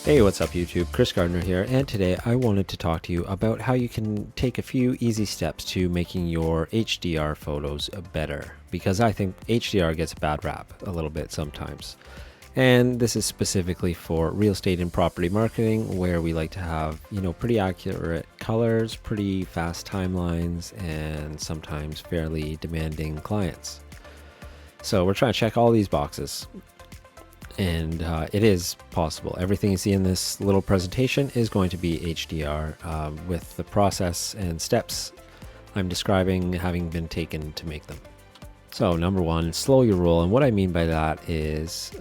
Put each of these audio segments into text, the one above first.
Hey, what's up YouTube? Chris Gardiner here, and today I wanted to talk to you about how you can take a few easy steps to making your HDR photos better, because I think HDR gets a bad rap a little bit sometimes. And this is specifically for real estate and property marketing, where we like to have, pretty accurate colors, pretty fast timelines, and sometimes fairly demanding clients. So we're trying to check all these boxes. And it is possible. Everything you see in this little presentation is going to be HDR with the process and steps I'm describing having been taken to make them. So number one, slow your roll. And what I mean by that is,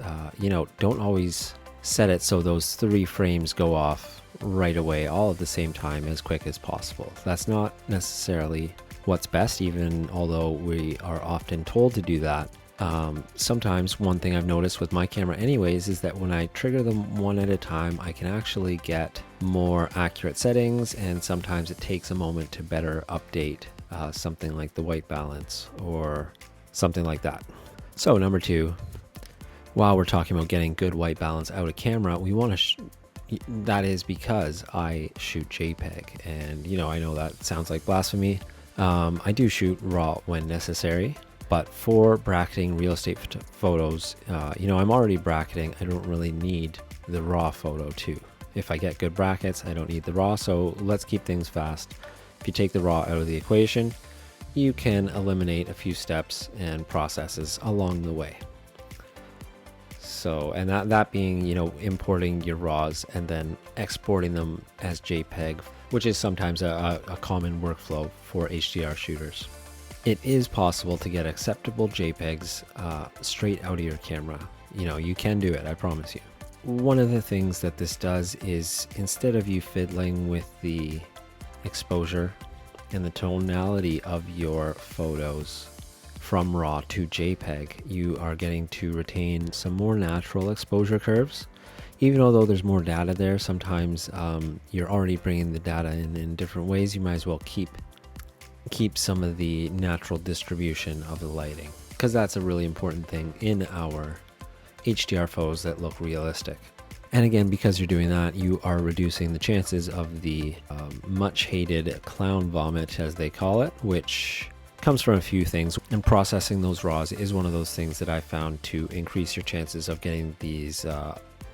don't always set it so those 3 frames go off right away, all at the same time, as quick as possible. That's not necessarily what's best, even although we are often told to do that. Sometimes one thing I've noticed with my camera anyways is that when I trigger them one at a time, I can actually get more accurate settings, and sometimes it takes a moment to better update something like the white balance or something like that. So number 2, while we're talking about getting good white balance out of camera, we want to that is because I shoot JPEG, and I know that sounds like blasphemy. I do shoot RAW when necessary. But for bracketing real estate photos, I'm already bracketing. I don't really need the raw photo too. If I get good brackets, I don't need the raw. So let's keep things fast. If you take the raw out of the equation, you can eliminate a few steps and processes along the way. So, and that being, importing your raws and then exporting them as JPEG, which is sometimes a common workflow for HDR shooters. It is possible to get acceptable JPEGs straight out of your camera. You can do it, I promise you. One of the things that this does is, instead of you fiddling with the exposure and the tonality of your photos from RAW to JPEG, you are getting to retain some more natural exposure curves. Even although there's more data there, sometimes you're already bringing the data in different ways. You might as well keep some of the natural distribution of the lighting, because that's a really important thing in our HDR photos that look realistic. And again, because you're doing that, you are reducing the chances of the much hated clown vomit, as they call it, which comes from a few things. And processing those RAWs is one of those things that I found to increase your chances of getting these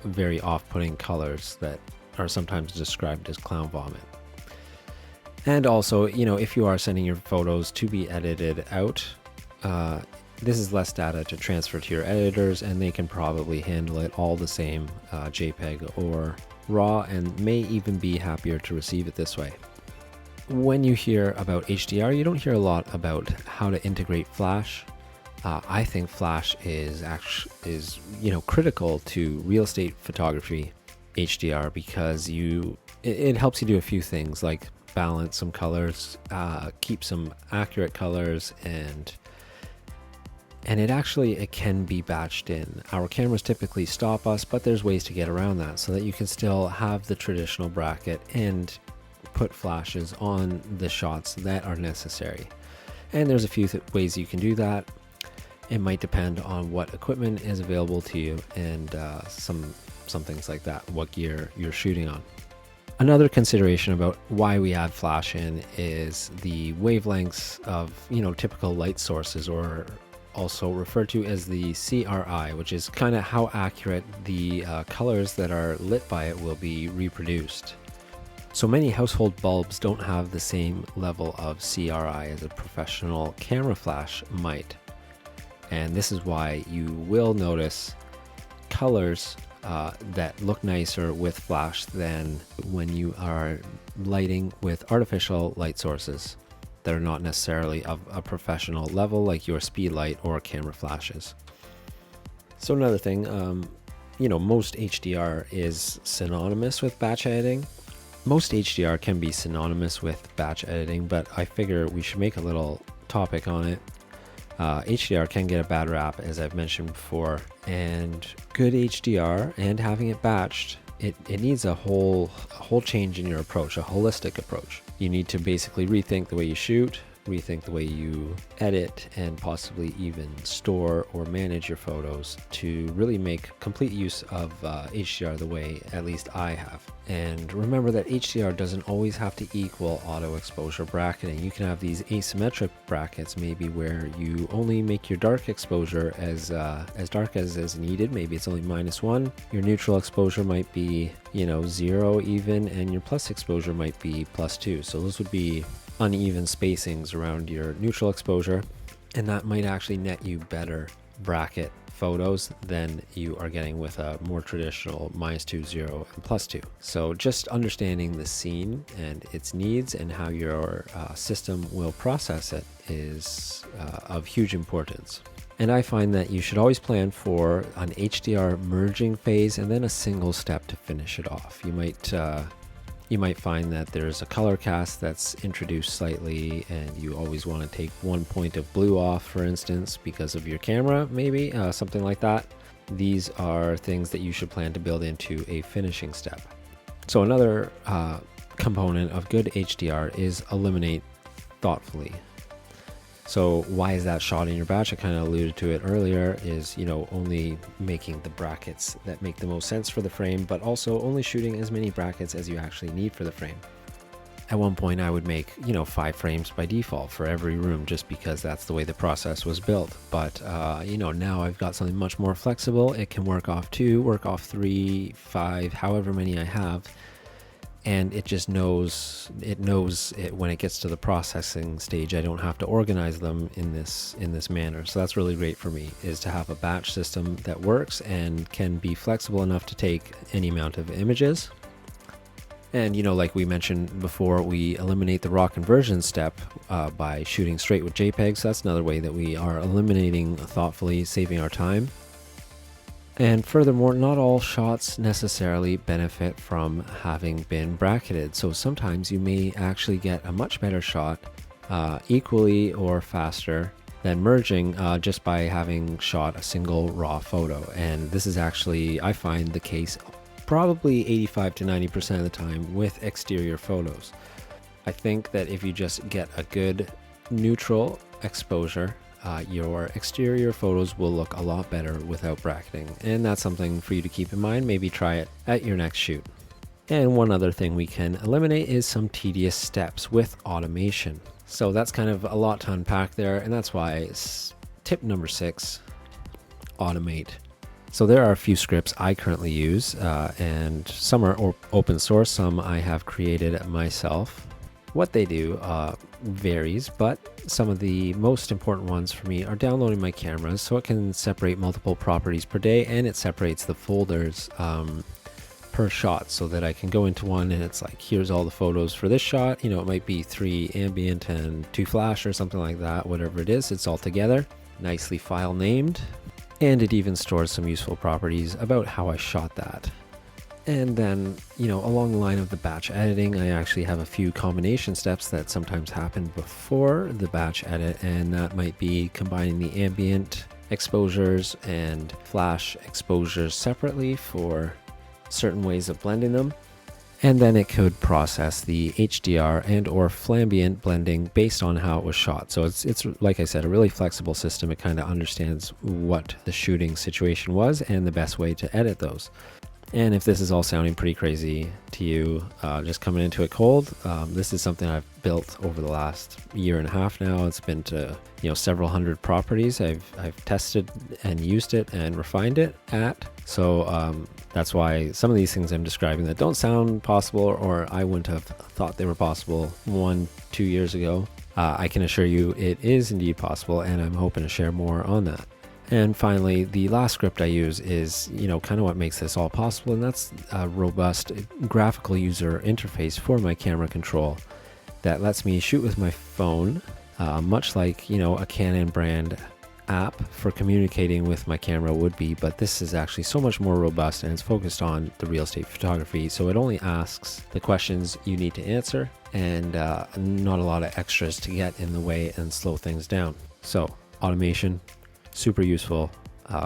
very off-putting colors that are sometimes described as clown vomit. And also, if you are sending your photos to be edited out, this is less data to transfer to your editors, and they can probably handle it all the same, JPEG or RAW, and may even be happier to receive it this way. When you hear about HDR, you don't hear a lot about how to integrate Flash. I think Flash is critical to real estate photography HDR, because it helps you do a few things, like balance some colors, keep some accurate colors, and it can be batched in. Our cameras typically stop us, but there's ways to get around that so that you can still have the traditional bracket and put flashes on the shots that are necessary. And there's a few ways you can do that. It might depend on what equipment is available to you, and some things like that, what gear you're shooting on. Another consideration about why we add flash in is the wavelengths of, typical light sources, or also referred to as the CRI, which is kind of how accurate the colors that are lit by it will be reproduced. So many household bulbs don't have the same level of CRI as a professional camera flash might. And this is why you will notice colors that look nicer with flash than when you are lighting with artificial light sources that are not necessarily of a professional level, like your speed light or camera flashes. So another thing, most HDR is synonymous with batch editing. Most HDR can be synonymous with batch editing, but I figure we should make a little topic on it. HDR can get a bad rap, as I've mentioned before, and good HDR and having it batched, it needs a whole change in your approach, a holistic approach. You need to basically rethink the way you shoot, rethink the way you edit and possibly even store or manage your photos to really make complete use of HDR the way at least I have. And remember that HDR doesn't always have to equal auto exposure bracketing. You can have these asymmetric brackets, maybe where you only make your dark exposure as dark as is needed. Maybe it's only -1. Your neutral exposure might be, 0 even, and your plus exposure might be +2. So those would be uneven spacings around your neutral exposure, and that might actually net you better bracket photos than you are getting with a more traditional -2, 0, and +2. So just understanding the scene and its needs and how your system will process it is of huge importance. And I find that you should always plan for an HDR merging phase and then a single step to finish it off. You might find that there's a color cast that's introduced slightly, and you always want to take one point of blue off, for instance, because of your camera, maybe something like that. These are things that you should plan to build into a finishing step. So another component of good HDR is eliminate thoughtfully. So why is that shot in your batch? I kind of alluded to it earlier, is, only making the brackets that make the most sense for the frame, but also only shooting as many brackets as you actually need for the frame. At one point I would make, 5 frames by default for every room just because that's the way the process was built. But, now I've got something much more flexible. It can work off 2, work off 3, 5, however many I have. And it just knows it when it gets to the processing stage. I don't have to organize them in this manner. So that's really great for me, is to have a batch system that works and can be flexible enough to take any amount of images. And like we mentioned before, we eliminate the raw conversion step by shooting straight with JPEGs. So that's another way that we are eliminating thoughtfully, saving our time. And furthermore, not all shots necessarily benefit from having been bracketed. So sometimes you may actually get a much better shot equally or faster than merging just by having shot a single raw photo. And this is actually, I find, the case probably 85 to 90% of the time with exterior photos. I think that if you just get a good neutral exposure, your exterior photos will look a lot better without bracketing, and that's something for you to keep in mind. Maybe try it at your next shoot. And one other thing we can eliminate is some tedious steps with automation. So that's kind of a lot to unpack there, and that's why it's tip number 6, automate. So there are a few scripts I currently use, and some are open source, some I have created myself. What they do varies, but some of the most important ones for me are downloading my cameras, so it can separate multiple properties per day, and it separates the folders per shot, so that I can go into one and it's like, here's all the photos for this shot. It might be 3 ambient and 2 flash or something like that. Whatever it is, it's all together, nicely file named, and it even stores some useful properties about how I shot that. And then, along the line of the batch editing, I actually have a few combination steps that sometimes happen before the batch edit, and that might be combining the ambient exposures and flash exposures separately for certain ways of blending them. And then it could process the HDR and or flambient blending based on how it was shot. So it's like I said, a really flexible system. It kind of understands what the shooting situation was and the best way to edit those. And if this is all sounding pretty crazy to you, just coming into it cold, this is something I've built over the last year and a half now. It's been to several hundred properties I've tested and used it and refined it at. So that's why some of these things I'm describing that don't sound possible, or I wouldn't have thought they were possible 1-2 years ago, I can assure you it is indeed possible, and I'm hoping to share more on that. And finally, the last script I use is, kind of what makes this all possible, and that's a robust graphical user interface for my camera control that lets me shoot with my phone, much like, a Canon brand app for communicating with my camera would be, but this is actually so much more robust, and it's focused on the real estate photography. So it only asks the questions you need to answer, and not a lot of extras to get in the way and slow things down. So automation, super useful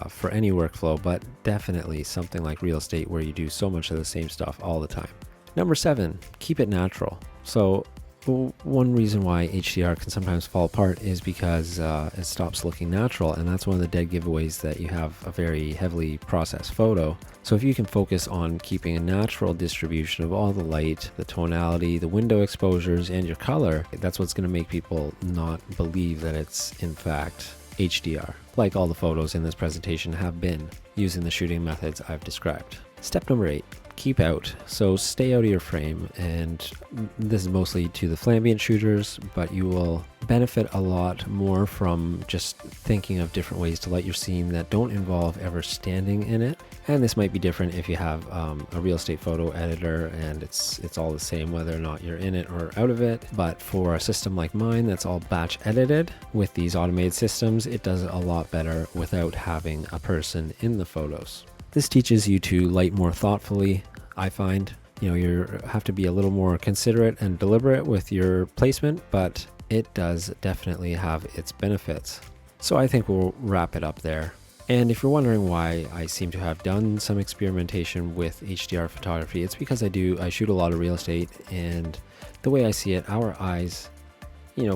for any workflow, but definitely something like real estate where you do so much of the same stuff all the time. Number 7, keep it natural. So one reason why HDR can sometimes fall apart is because it stops looking natural, and that's one of the dead giveaways that you have a very heavily processed photo. So if you can focus on keeping a natural distribution of all the light, the tonality, the window exposures, and your color, that's what's going to make people not believe that it's in fact HDR, like all the photos in this presentation have been, using the shooting methods I've described. Step number 8. Keep out. So stay out of your frame, and this is mostly to the flambient shooters, but you will benefit a lot more from just thinking of different ways to light your scene that don't involve ever standing in it. And this might be different if you have a real estate photo editor and it's all the same whether or not you're in it or out of it. But for a system like mine that's all batch edited with these automated systems, it does it a lot better without having a person in the photos. This teaches you to light more thoughtfully, I find. You have to be a little more considerate and deliberate with your placement, but it does definitely have its benefits. So I think we'll wrap it up there. And if you're wondering why I seem to have done some experimentation with HDR photography, it's because I shoot a lot of real estate, and the way I see it, our eyes,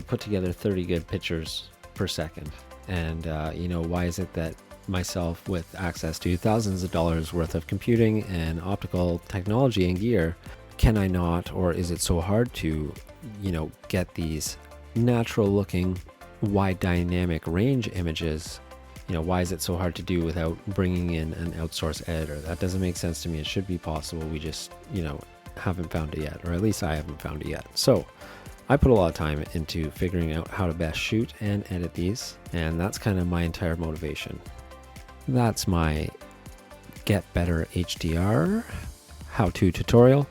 put together 30 good pictures per second. And, why is it that myself, with access to thousands of dollars worth of computing and optical technology and gear, can I not, or is it so hard to, get these natural looking wide dynamic range images? Why is it so hard to do without bringing in an outsourced editor? That doesn't make sense to me. It should be possible. We just, haven't found it yet, or at least I haven't found it yet. So I put a lot of time into figuring out how to best shoot and edit these, and that's kind of my entire motivation. That's my Get Better HDR how-to tutorial,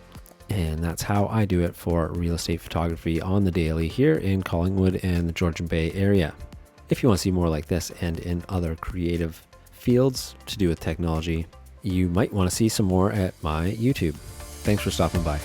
and that's how I do it for real estate photography on the daily here in Collingwood and the Georgian Bay area. If you want to see more like this and in other creative fields to do with technology, you might want to see some more at my YouTube. Thanks for stopping by.